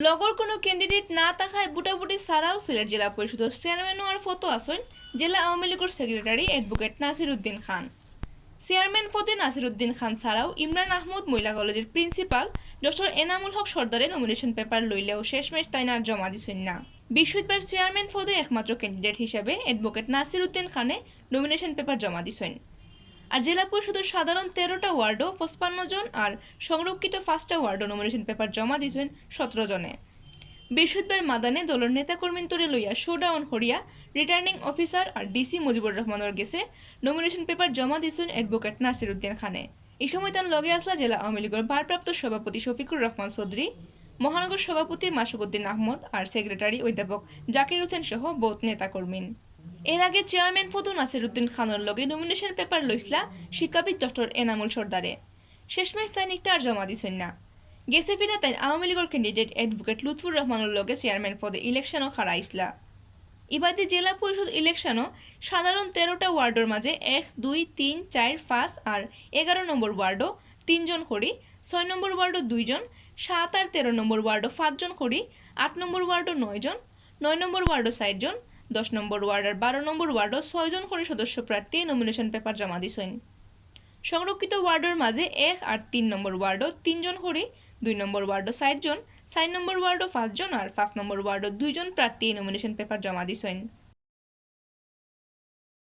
লগর কোনো ক্যান্ডিডেট না থাকায় বুটাবুটি ছাড়াও সিলেট জেলা পরিষদের চেয়ারম্যান আর ফটো আসেন জেলা আওয়ামী লীগের সেক্রেটারি অ্যাডভোকেট নাসিরউদ্দিন খান। চেয়ারম্যান পদে নাসিরউদ্দিন খান ছাড়াও ইমরান আহমদ মহিলা কলেজের প্রিন্সিপাল ডক্টর এনামুল হক সর্দারের নমিনেশন পেপার লইলেও শেষমেশ তাই আর জমা দিছেন না। বৃহস্পতিবার চেয়ারম্যান পদে একমাত্র ক্যান্ডিডেট হিসেবে অ্যাডভোকেট নাসিরউদ্দিন খানে নমিনেশন পেপার জমা দিছেন। আর জেলা পরিষদের সাধারণ 13টা ওয়ার্ডও 55 জন আর সংরক্ষিত 5টা ওয়ার্ডও নমিনেশন পেপার জমা দিয়েছেন 17 জনে। বৃহস্পতিবার মাদানে দলের নেতাকর্মীন্তরে লইয়া শোডাউন হরিয়া রিটার্নিং অফিসার আর ডিসি মুজিবুর রহমানের গেছে নমিনেশন পেপার জমা দিয়েছেন অ্যাডভোকেট নাসিরউদ্দিন খানে। এই সময় তার লগে আসলা জেলা আওয়ামী লীগের ভারপ্রাপ্ত সভাপতি শফিকুর রহমান চৌধুরী, মহানগর সভাপতি মাসুকুদ্দিন আহমদ আর সেক্রেটারি অধ্যাপক জাকির হোসেন সহ বহুত নেতাকর্মী। এর আগে চেয়ারম্যান পদে নাসিরউদ্দিন খানের লগে নমিনেশন পেপার লইসলা শিক্ষাবিদ ডক্টর এনামুল সর্দারে। শেষমেশ তাই নিকটা আর জমা দিছেন না। গেছে ফিরে তাই আওয়ামী লীগের ক্যান্ডিডেট অ্যাডভোকেট লুৎফুর রহমানের লগে চেয়ারম্যান পদে ইলেকশনও খাড়াইসলা। ইবাদি জেলা পরিষদ ইলেকশনও সাধারণ 13টা ওয়ার্ডের মাঝে 1, 2, 3, 4, 5 আর 11 নম্বর ওয়ার্ডও 3 জন করি, 6 নম্বর ওয়ার্ডও 2 জন, 7 আর 13 নম্বর ওয়ার্ডও 5 জন করি, 8 নম্বর ওয়ার্ডও 9 জন, 9 নম্বর ওয়ার্ডও 4 জন, 10 নম্বর ওয়ার্ড আর 12 নম্বর ওয়ার্ডও 6 জন করে সদস্য প্রার্থী নমিনেশন পেপার জমা দিছেন। সংরক্ষিত ওয়ার্ডের মাঝে 1 আর 3 নম্বর ওয়ার্ডও 3 জন করে, 2 নম্বর ওয়ার্ডও 4 জন, 4 নম্বর ওয়ার্ডও 5 জন আর 5 নম্বর ওয়ার্ডও 2 জন প্রার্থী নমিনেশন পেপার জমা দিছেন।